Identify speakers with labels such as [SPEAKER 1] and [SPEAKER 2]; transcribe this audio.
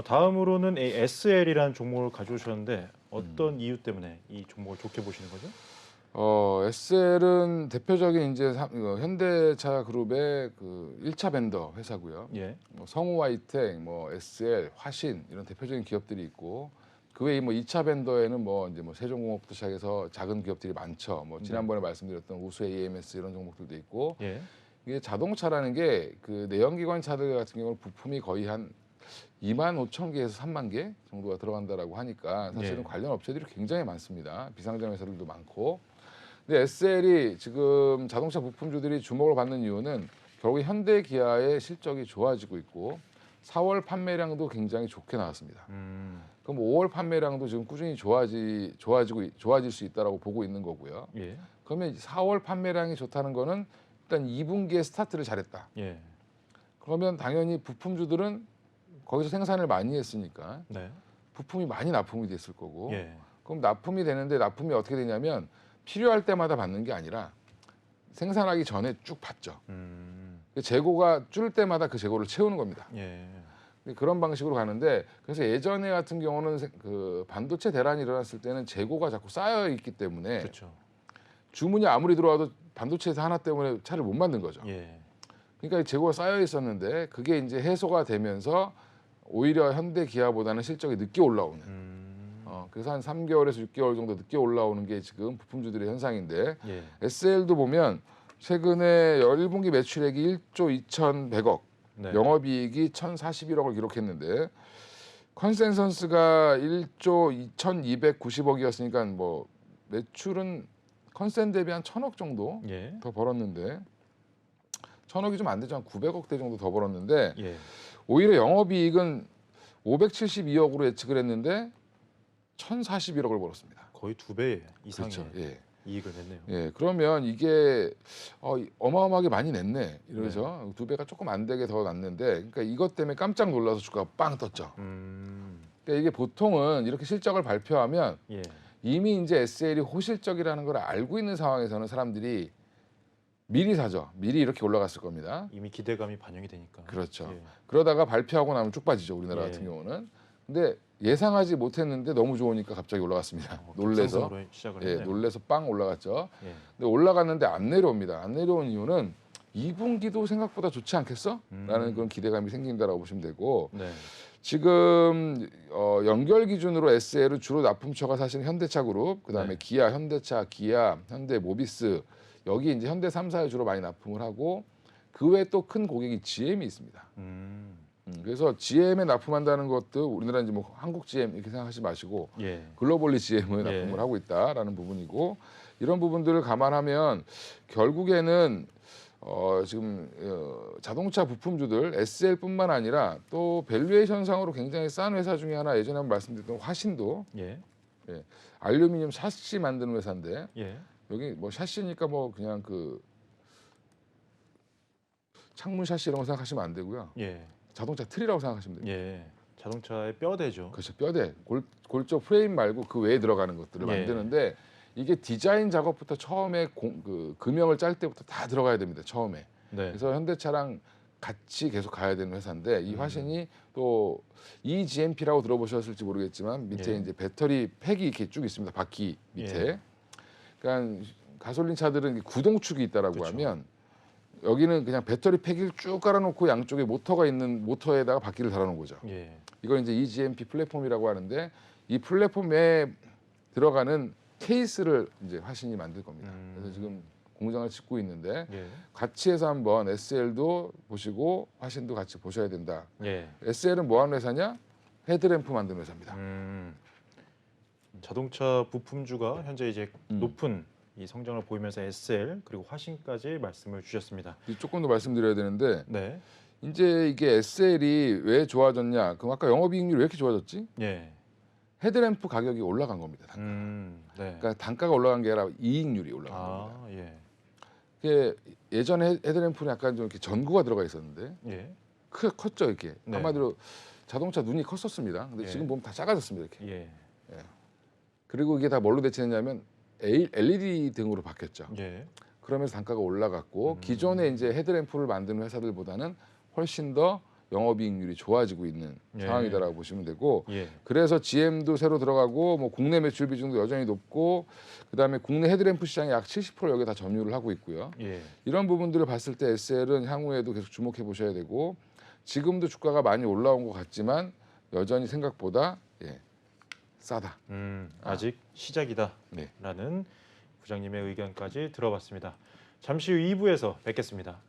[SPEAKER 1] 다음으로는 이 SL이라는 종목을 가져오셨는데 어떤 이유 때문에 이 종목을 좋게 보시는 거죠?
[SPEAKER 2] SL은 대표적인 이제 현대차 그룹의 그 1차 벤더 회사고요.
[SPEAKER 1] 예.
[SPEAKER 2] 뭐 성우 하이텍, 뭐 SL, 화신 이런 대표적인 기업들이 있고 그 외에 뭐 2차 벤더에는 뭐 이제 뭐 세종공업부터 시작해서 작은 기업들이 많죠. 뭐 지난번에 말씀드렸던 우수 AMS 이런 종목들도 있고
[SPEAKER 1] 예.
[SPEAKER 2] 이게 자동차라는 게 그 내연기관 차들 같은 경우는 부품이 거의 한 2만 5천 개에서 3만 개 정도가 들어간다라고 하니까 사실은
[SPEAKER 1] 예.
[SPEAKER 2] 관련 업체들이 굉장히 많습니다. 비상장 회사들도 많고. 근데 SL이 지금 자동차 부품주들이 주목을 받는 이유는 결국 현대 기아의 실적이 좋아지고 있고 4월 판매량도 굉장히 좋게 나왔습니다. 그럼 5월 판매량도 지금 꾸준히 좋아질 수 있다라고 보고 있는 거고요.
[SPEAKER 1] 예.
[SPEAKER 2] 그러면 4월 판매량이 좋다는 거는 일단 2분기에 스타트를 잘했다.
[SPEAKER 1] 예.
[SPEAKER 2] 그러면 당연히 부품주들은 거기서 생산을 많이 했으니까
[SPEAKER 1] 네.
[SPEAKER 2] 부품이 많이 납품이 됐을 거고
[SPEAKER 1] 예.
[SPEAKER 2] 그럼 납품이 되는데 납품이 어떻게 되냐면 필요할 때마다 받는 게 아니라 생산하기 전에 쭉 받죠. 재고가 줄 때마다 그 재고를 채우는 겁니다.
[SPEAKER 1] 예.
[SPEAKER 2] 그런 방식으로 가는데 그래서 예전에 같은 경우는 그 반도체 대란이 일어났을 때는 재고가 자꾸 쌓여 있기 때문에
[SPEAKER 1] 그렇죠.
[SPEAKER 2] 주문이 아무리 들어와도 반도체에서 하나 때문에 차를 못 만든 거죠.
[SPEAKER 1] 예.
[SPEAKER 2] 그러니까 재고가 쌓여 있었는데 그게 이제 해소가 되면서 오히려 현대 기아보다는 실적이 늦게 올라오는. 그래서 한 3개월에서 6개월 정도 늦게 올라오는 게 지금 부품주들의 현상인데
[SPEAKER 1] 예.
[SPEAKER 2] SL도 보면 최근에 1분기 매출액이 1조 2,100억,
[SPEAKER 1] 네.
[SPEAKER 2] 영업이익이 1,041억을 기록했는데 컨센서스가 1조 2,290억이었으니까 뭐 매출은 컨센 대비 한 1,000억 정도
[SPEAKER 1] 예.
[SPEAKER 2] 더 벌었는데 1,000억이 좀 안 되죠. 한 900억대 정도 더 벌었는데
[SPEAKER 1] 예.
[SPEAKER 2] 오히려 영업이익은 572억으로 예측을 했는데 1,041억을 벌었습니다.
[SPEAKER 1] 거의 2배 이상의
[SPEAKER 2] 그렇죠. 예.
[SPEAKER 1] 이익을 냈네요.
[SPEAKER 2] 예. 그러면 이게 어마어마하게 많이 냈네. 이러죠. 2배가 조금 안 되게 더 났는데 그러니까 이것 때문에 깜짝 놀라서 주가가 빵 떴죠. 그러니까 이게 보통은 이렇게 실적을 발표하면
[SPEAKER 1] 예.
[SPEAKER 2] 이미 이제 SL이 호실적이라는 걸 알고 있는 상황에서는 사람들이 미리 사죠. 미리 이렇게 올라갔을 겁니다.
[SPEAKER 1] 이미 기대감이 반영이 되니까.
[SPEAKER 2] 그렇죠.
[SPEAKER 1] 예.
[SPEAKER 2] 그러다가 발표하고 나면 쭉 빠지죠. 우리나라
[SPEAKER 1] 예.
[SPEAKER 2] 같은 경우는. 근데 예상하지 못했는데 너무 좋으니까 갑자기 올라갔습니다. 놀래서.
[SPEAKER 1] 급상승으로 시작을
[SPEAKER 2] 예,
[SPEAKER 1] 했네요.
[SPEAKER 2] 놀래서 빵 올라갔죠.
[SPEAKER 1] 예.
[SPEAKER 2] 근데 올라갔는데 안 내려옵니다. 안 내려온 이유는 2분기도 생각보다 좋지 않겠어? 라는 그런 기대감이 생긴다라고 보시면 되고
[SPEAKER 1] 네.
[SPEAKER 2] 지금 연결 기준으로 SL은 주로 납품처가 사실 현대차 그룹, 그다음에
[SPEAKER 1] 네.
[SPEAKER 2] 기아, 현대차, 기아, 현대 모비스 여기 이제 현대 3사에 주로 많이 납품을 하고 그 외에 또 큰 고객이 GM이 있습니다. 그래서 GM에 납품한다는 것도 우리나라 이제 뭐 한국 GM 이렇게 생각하지 마시고
[SPEAKER 1] 예.
[SPEAKER 2] 글로벌리 GM을 납품을 하고 있다라는 부분이고 이런 부분들을 감안하면 결국에는 지금 자동차 부품주들 SL뿐만 아니라 또 밸류에이션상으로 굉장히 싼 회사 중에 하나 예전에 한번 말씀드렸던 화신도
[SPEAKER 1] 예.
[SPEAKER 2] 예, 알루미늄 샤시 만드는 회사인데
[SPEAKER 1] 예.
[SPEAKER 2] 여기 뭐 샤시니까 뭐 그냥 그 창문 샤시 이런 거 생각하시면 안 되고요.
[SPEAKER 1] 예.
[SPEAKER 2] 자동차 틀이라고 생각하시면 됩니다.
[SPEAKER 1] 예. 자동차의 뼈대죠.
[SPEAKER 2] 그렇죠. 뼈대, 골조 프레임 말고 그 외에 들어가는 것들을
[SPEAKER 1] 예.
[SPEAKER 2] 만드는데 이게 디자인 작업부터 처음에 그 금형을 짤 때부터 다 들어가야 됩니다. 처음에.
[SPEAKER 1] 네.
[SPEAKER 2] 그래서 현대차랑 같이 계속 가야 되는 회사인데 이 화신이 또 EGMP라고 들어보셨을지 모르겠지만 밑에
[SPEAKER 1] 예.
[SPEAKER 2] 이제 배터리 팩이 이렇게 쭉 있습니다. 바퀴 밑에.
[SPEAKER 1] 예.
[SPEAKER 2] 그러니까 가솔린 차들은 구동축이 있다라고
[SPEAKER 1] 그쵸.
[SPEAKER 2] 하면 여기는 그냥 배터리 팩을 쭉 깔아놓고 양쪽에 모터가 있는 모터에다가 바퀴를 달아놓은 거죠.
[SPEAKER 1] 예.
[SPEAKER 2] 이걸 이제 EGMP 플랫폼이라고 하는데 이 플랫폼에 들어가는 케이스를 이제 화신이 만들 겁니다. 그래서 지금 공장을 짓고 있는데
[SPEAKER 1] 예.
[SPEAKER 2] 같이 해서 한번 SL도 보시고 화신도 같이 보셔야 된다.
[SPEAKER 1] 예.
[SPEAKER 2] SL은 뭐 하는 회사냐? 헤드램프 만드는 회사입니다.
[SPEAKER 1] 자동차 부품주가 현재 이제 높은 이 성장을 보이면서 SL 그리고 화신까지 말씀을 주셨습니다.
[SPEAKER 2] 조금 더 말씀드려야 되는데
[SPEAKER 1] 네.
[SPEAKER 2] 이제 이게 SL이 왜 좋아졌냐? 그럼 아까 영업이익률이 왜 이렇게 좋아졌지?
[SPEAKER 1] 예.
[SPEAKER 2] 헤드램프 가격이 올라간 겁니다. 단가.
[SPEAKER 1] 네.
[SPEAKER 2] 그러니까 단가가 올라간 게 아니라 이익률이 올라간 겁니다.
[SPEAKER 1] 아, 예.
[SPEAKER 2] 이게 예전에 헤드램프는 약간 좀 이렇게 전구가 들어가 있었는데
[SPEAKER 1] 예.
[SPEAKER 2] 컸죠 이렇게.
[SPEAKER 1] 네.
[SPEAKER 2] 한마디로 자동차 눈이 컸었습니다. 근데
[SPEAKER 1] 예.
[SPEAKER 2] 지금 보면 다 작아졌습니다 이렇게.
[SPEAKER 1] 예.
[SPEAKER 2] 그리고 이게 다 뭘로 대체했냐면 LED 등으로 바뀌었죠.
[SPEAKER 1] 예.
[SPEAKER 2] 그러면서 단가가 올라갔고 기존에 이제 헤드램프를 만드는 회사들보다는 훨씬 더 영업이익률이 좋아지고 있는
[SPEAKER 1] 예.
[SPEAKER 2] 상황이다라고 보시면 되고
[SPEAKER 1] 예.
[SPEAKER 2] 그래서 GM도 새로 들어가고 뭐 국내 매출 비중도 여전히 높고 그다음에 국내 헤드램프 시장의 약 70% 여기 다 점유를 하고 있고요.
[SPEAKER 1] 예.
[SPEAKER 2] 이런 부분들을 봤을 때 SL은 향후에도 계속 주목해 보셔야 되고 지금도 주가가 많이 올라온 것 같지만 여전히 생각보다 싸다.
[SPEAKER 1] 아직 시작이다라는
[SPEAKER 2] 네.
[SPEAKER 1] 부장님의 의견까지 들어봤습니다. 잠시 후 2부에서 뵙겠습니다.